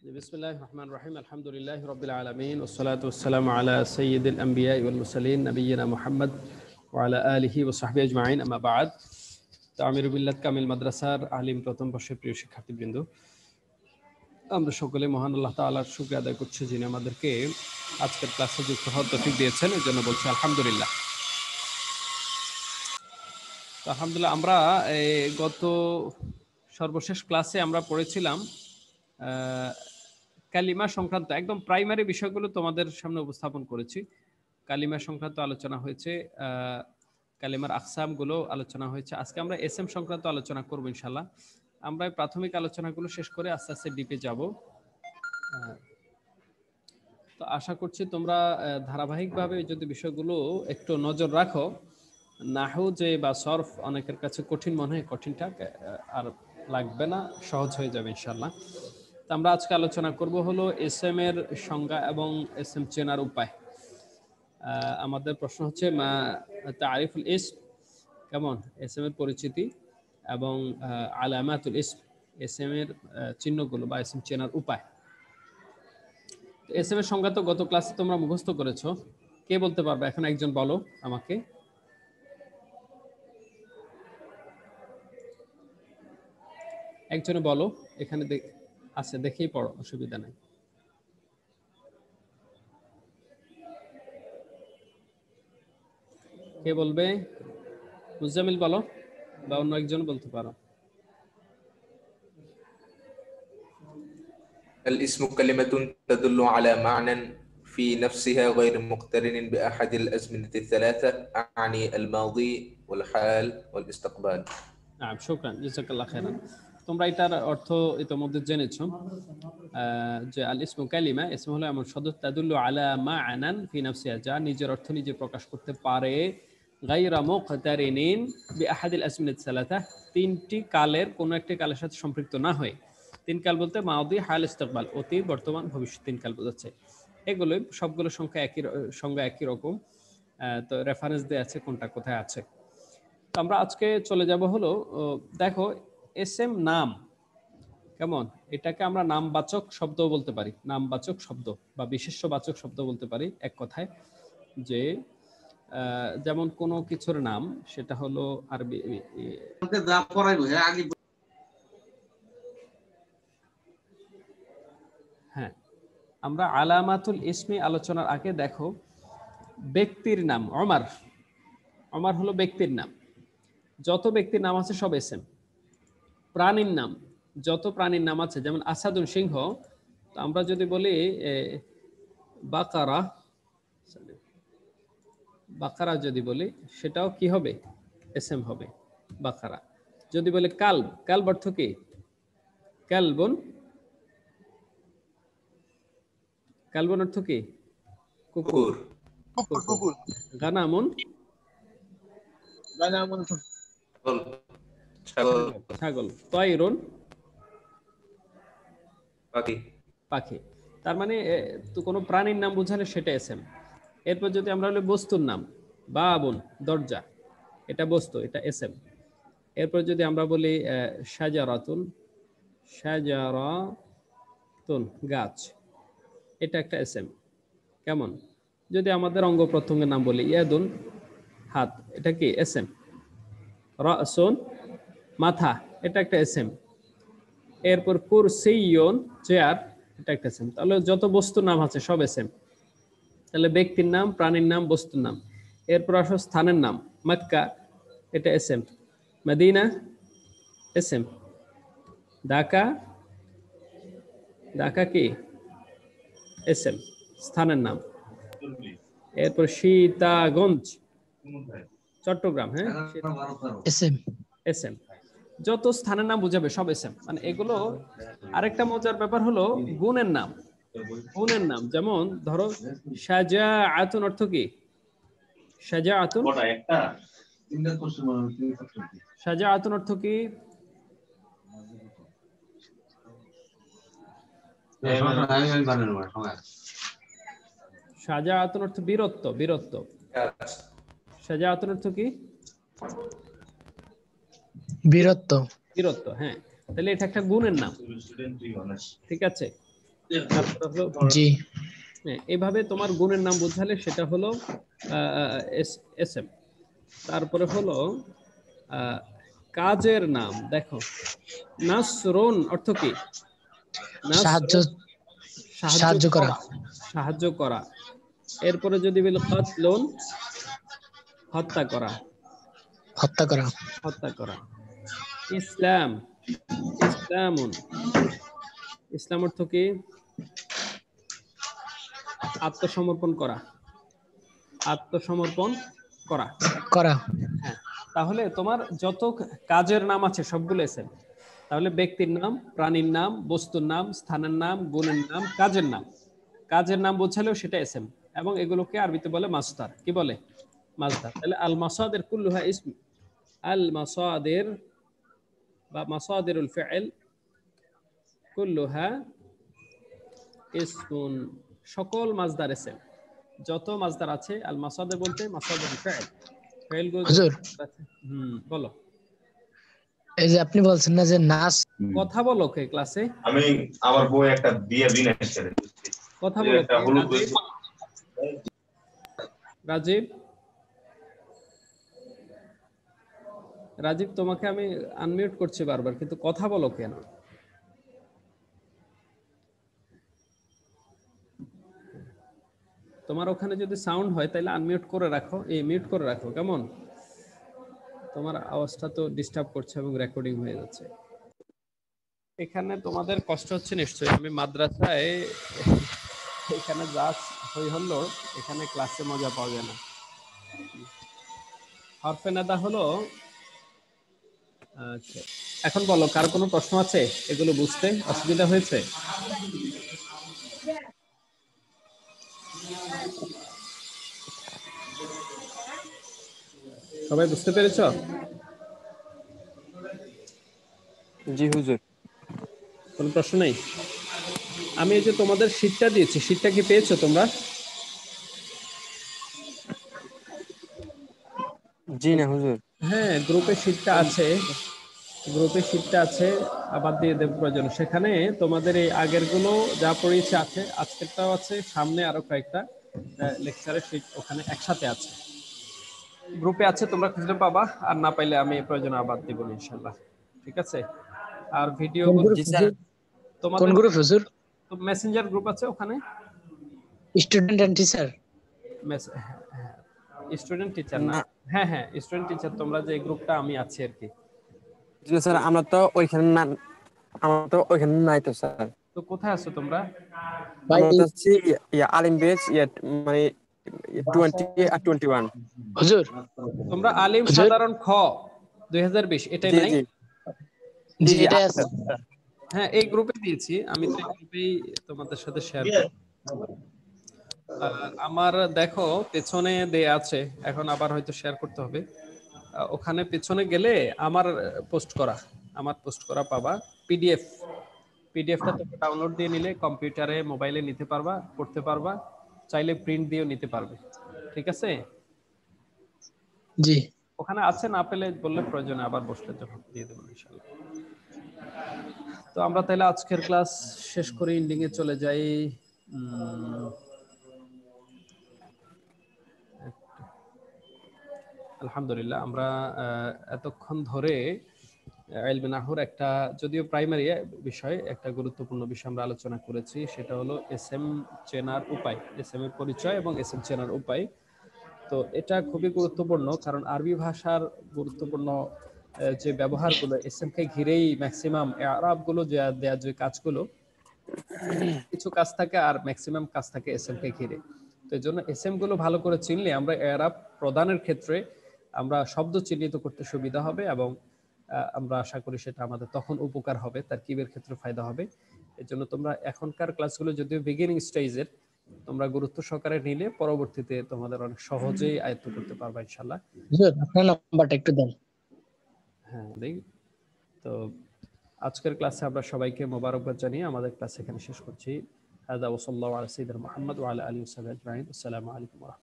বিসমিল্লাহির রহমানির রহিম আলহামদুলিল্লাহি রাব্বিল আলামিন ওয়াসসালাতু ওয়াসসালামু আলা সাইয়্যিদিল আমবিয়া ওয়াল মুরসালিন নবিয়িনা মুহাম্মদ ওয়া আলা আলিহি ওয়া সাহবিহি আজমাইন আম্মা বা'দ। তামিরু বিল্লাত কামিল মাদ্রাসার আলিম প্রথম বর্ষের প্রিয় শিক্ষার্থীবৃন্দ, আমরা সকলে মহান আল্লাহ তাআলার শুকরিয়া আদায় করছি যিনি আমাদেরকে আজকের ক্লাসে যুক্ত হওয়ার তৌফিক দিয়েছেন, এর জন্য বলছি আলহামদুলিল্লাহ। তো আলহামদুলিল্লাহ, আমরা গত সর্বশেষ ক্লাসে আমরা পড়েছিলাম কালিমা সংক্রান্ত একদম প্রাইমারি বিষয়গুলো তোমাদের সামনে উপস্থাপন করেছি। কালিমা সংক্রান্ত আলোচনা হয়েছে, কালিমার আকসামগুলো আলোচনা হয়েছে। আজকে আমরা এসএম সংক্রান্ত আলোচনা করব ইনশাআল্লাহ। আমরা প্রাথমিক আলোচনাগুলো শেষ করে আস্তে আস্তে ডিপে যাব। তো আশা করছি তোমরা ধারাবাহিকভাবে যদি বিষয়গুলো একটু নজর রাখো, নাহু যে বা সরফ অনেকের কাছে কঠিন মনে হয়, কঠিনটা আর লাগবে না, সহজ হয়ে যাবে ইনশাআল্লাহ। তো আমরা আজকে আলোচনা করব হলো এসএম এর সংজ্ঞা এবং এসএম চেনার উপায়। আমাদের প্রশ্ন হচ্ছে মা তারিফুল ইসম, কেমন এসএম এর পরিচিতি, এবং আলামাতুল ইসম এসএম এর চিহ্নগুলো বা এসএম চেনার উপায়। এসএম এর সংজ্ঞা তো গত ক্লাসে তোমরা মুখস্থ করেছো, কে বলতে পারবে? এখন একজন বলো আমাকে। একজনে বলো, এখানে আছে দেখেই পড়ো, অসুবিধা নাই। কে বলবে? মুজামিল বলো, বা অন্য একজন বলতে পারো। الاسم كلمة تدل على معنى في نفسها غير مقترن بأحد الأزمنة الثلاثة، أعني الماضي والحال والاستقبال. نعم شكرا جزاك الله خيرا। তোমরা এটার অর্থ ইতোমধ্যে জেনেছো যে আল ইসমু কালিমা, ইসম হলো এমন শব্দ তাদুল্লু আলা মা'নান ফি নাফসিহা, যা নিজের অর্থ নিজে প্রকাশ করতে পারে, গায়রা মুকতারিনিন বিআহাদিল আজমিনাত সালাসা, তিনটি কালের কোনো একটি কালের সাথে সম্পৃক্ত না হয়ে। তিন কাল বলতে মাদি, হাল, ইস্তেকবাল, অতীত, বর্তমান, ভবিষ্যৎ, তিন কাল বোঝাচ্ছে। এগুলো সবগুলো সংখ্যা একই রকম, তো রেফারেন্স দেয়া আছে কোনটা কোথায় আছে। আমরা আজকে চলে যাব হলো, দেখো এসএম নাম কেমন, এটাকে আমরা নামবাচক শব্দ বলতে পারি, নামবাচক শব্দ বা বিশেষ্যবাচক শব্দ বলতে পারি। এক কথায় যে যেমন কোনো কিছুর নাম, সেটা হলো আরবি। হ্যাঁ, আমরা আলামাতুল ইসমি আলোচনার আগে দেখো ব্যক্তির নাম, ওমর, ওমর হলো ব্যক্তির নাম। যত ব্যক্তির নাম আছে সব এসএম। প্রাণীর নাম, যত প্রাণীর নাম আছে, যেমন আসাদুন সিংহ, তো আমরা যদি বলি বাকারা, বাকারা যদি বলি সেটাও কি হবে? এসএম হবে, বাকারা। যদি বলি কালব, কালব অর্থ কি? কালবুন, কালবুন অর্থ কি? কুকুর। কুকুর। গানামুন, গানামুন ছাগল। তয়রুন, পাখি। পাখি। তার মানে তো কোনো প্রাণীর নাম বোঝালে সেটা এসএম। এরপর যদি আমরা বলি বস্তুর নাম, বাবুন, দরজা, এটা বস্তু, এটা এসএম। এরপর যদি আমরা বলি শাজারাতুন, শাজারাতুন গাছ, এটা একটা এসএম। কেমন? যদি আমাদের অঙ্গ প্রত্যঙ্গের নাম বলি, ইয়াদুন হাত, এটা কি এসএম। রাসুন মাথা, এটা একটা এসএম। এরপর কুরসিয়ুন চেয়ার, এটা একটা এসএম। তাহলে যত বস্তুর নাম আছে সব এসএম। তাহলে ব্যক্তির নাম, প্রাণীর নাম, বস্তুর নাম। এরপর আসো স্থানের নাম, মক্কা, এটা এসএম। মদিনা এসএম। ঢাকা, ঢাকা কি এসএম, স্থানের নাম। এরপর সীতাগঞ্জ, চট্টগ্রাম, হ্যাঁ এসএম। এসএম যত স্থানের নাম বুঝাবে সব এসএম। মানে এগুলো। আরেকটা মজার ব্যাপার হলো গুণের নাম। গুণের নাম যেমন ধরো শাজাআতুন অর্থ কি? শাজাআতুন, শাজাআতুন অর্থ কি? শাজাআতুন অর্থ বীরত্ব, বীরত্ব। শাজাআতুন অর্থ কি? বীরত্ব, বীরত্ব। হ্যাঁ, তাহলে এটা একটা গুণের নাম, ঠিক আছে। তারপরে হলো জি এইভাবে তোমার গুণের নাম বোঝালে সেটা হলো এসএম। তারপরে হলো আহ, কাজের নাম। দেখো নাসরুন অর্থ কি? সাহায্য নাসরুন সাহায্য সাহায্য করা করা, সাহায্য করা। এরপরে যদি বলি কাতলুন, হত্যা করা, হত্যা করা হত্যা করা। ইসলাম, ইসলামুন, ইসলাম অর্থ কি? আত্মসমর্পণ করা, আত্মসমর্পণ করা। করা হ্যাঁ, তাহলে তোমার যত কাজের নাম আছে সবগুলো এসেম। তাহলে ব্যক্তির নাম, প্রাণীর নাম, বস্তুর নাম, স্থানের নাম, গুণের নাম, কাজের নাম। কাজের নাম বোঝালেও সেটা এসেম, এবং এগুলোকে আরবিতে বলে মাসদার। কি বলে? মাসদার। তাহলে আল মাসাদের কুল্লুহা ইসম। আল মাসাদের বা মাসাদিরুল ফিল কুল্লুহা ইসমুন। সকল মাসদার এসেম। যত মাসদার আছে আল মাসাদের বলতে মাসাদিরুল ফিল, ফিলগুলো যত হুজুর আছে। বলো। এই যে আপনি বলছেন না যে নাস কথা বলো কে ক্লাসে? আমি আমার বউ একটা বিয়ে বিনা করে কথা বলো একটা কে? হলুদ রাজীব, রাজীব, রাজীব তোমাকে আমি আনমিউট করছি বারবার, কিন্তু কথা বলো কেন? তোমার ওখানে যদি সাউন্ড হয় তাহলে আনমিউট করে রাখো, মিউট করে রাখো, কেমন? তোমার আওয়াজটা তো ডিস্টার্ব করছে এবং রেকর্ডিং হয়ে যাচ্ছে। এখানে তোমাদের কষ্ট হচ্ছে নিশ্চয়ই। আমি মাদ্রাসায় এখানে যা হই হল্লো, এখানে ক্লাসে মজা পাওয়া যায় না। হরফে নাদা হলো। আচ্ছা, এখন বলো, কার কোনো প্রশ্ন আছে? এগুলো বুঝতে অসুবিধা হয়েছে? সবাই বুঝতে পেরেছো? জি হুজুর। কোনো প্রশ্ন নেই? আমি এই যে তোমাদের শীটটা দিয়েছি, শীটটা কি পেয়েছো তোমরা? জি না হুজুর। হ্যাঁ, গ্রুপে শীটটা আছে, গ্রুপে শীটটা আছে, আবার দিয়ে দেব প্রয়োজন। সেখানে তোমাদের এই আগের গুলো যা পড়িয়েছে আছে, আজকেরটাও আছে, সামনে আরো কয়েকটা লেকচারের শীট ওখানে একসাথে আছে, গ্রুপে আছে, তোমরা খুঁজলে পাবা। আর না পাইলে আমি প্রয়োজন আবার দিব ইনশাল্লাহ। ঠিক আছে? আর ভিডিও কোন গ্রুপ জি স্যার। হুজুর? কোন তোমাদের গ্রুপ হুজুর? মেসেঞ্জার গ্রুপ আছে ওখানে, student and teacher? Student teacher না? না হ্যাঁ হ্যাঁ, স্টুডেন্ট টিচার, তোমরা যে গ্রুপটা আমি আছি আর কি। জি স্যার, আমরা তো ওইখানে না, আমরা তো ওইখানে নাই তো স্যার। তো কোথায় আছো তোমরা? ভাই আমরা তো হচ্ছে আলিম বেচ মানে 20 আর 21। হুজুর তোমরা আলিম হুজুর সাধারণ খ 2020 এটাই জি নাই? জি জি জি জি এটা আচ্ছা। আছে। হ্যাঁ, এই গ্রুপে দিয়েছি আমি, তো এই গ্রুপেই তোমাদের সাথে শেয়ার করব। আমার দেখো পেছনে দেয়া আছে, এখন আবার হয়তো শেয়ার করতে হবে। ওখানে পেছনে গেলে আমার পোস্ট করা, আমার পোস্ট করা পাবা পিডিএফ। পিডিএফটা তোমরা ডাউনলোড দিয়ে নিলে কম্পিউটারে, মোবাইলে নিতে পারবা, পড়তে পারবা, চাইলে প্রিন্ট দিয়েও নিতে পারবে। ঠিক আছে? জি ওখানে আছে, না পেলে বললে প্রয়োজনে আবার বসলে যখন দিয়ে দেবো ইনশাআল্লাহ। তো আমরা তাহলে আজকের ক্লাস শেষ করে এন্ডিং এ চলে যাই। আলহামদুলিল্লাহ, আমরা এতক্ষণ ধরে ইলমে নাহউর একটা, যদিও প্রাইমারি বিষয়, একটা গুরুত্বপূর্ণ বিষয় আমরা আলোচনা করেছি, সেটা হলো এসএম চেনার উপায়, এসএম এর পরিচয় এবং এসএম চেনার উপায়। তো এটা খুবই গুরুত্বপূর্ণ, কারণ আরবি ভাষার গুরুত্বপূর্ণ যে ব্যবহারগুলো এসএম কে ঘিরেই ম্যাক্সিমাম আরবগুলো দেয়া যে কাজগুলো, কিছু কাজ থাকে আর ম্যাক্সিমাম কাজ থাকে এসএম কে ঘিরে। তো এই জন্য এসএম গুলো ভালো করে চিনলে আমরা এরাব প্রদানের ক্ষেত্রে আমরা শব্দ চিহ্নিত করতে সুবিধা হবে, এবং আমরা আশা করি সেটা আমাদের তখন উপকার হবে, তারকিবের ক্ষেত্রে ফায়দা হবে। এর জন্য তোমরা এখনকার ক্লাসগুলো যদিও বিগিনিং স্টেজের, তোমরা গুরুত্ব সহকারে নিলে পরবর্তীতে তোমাদের অনেক সহজেই আয়ত্ত করতে পারবা ইনশাআল্লাহ। হুজুর আপনার নাম্বারটা একটু দেন। হ্যাঁ, তো আজকের ক্লাসে আমরা সবাইকে মোবারকবাদ জানিয়ে আমাদের ক্লাস এখানে শেষ করছি। হাদা ওয়া সাল্লাল্লাহু আলা সাইয়্যিদিনা মুহাম্মদ ওয়া আলা আলিহি ওয়া সাহবিহি আজমাইন। আসসালামু আলাইকুম ওয়া রাহমাতুল্লাহ।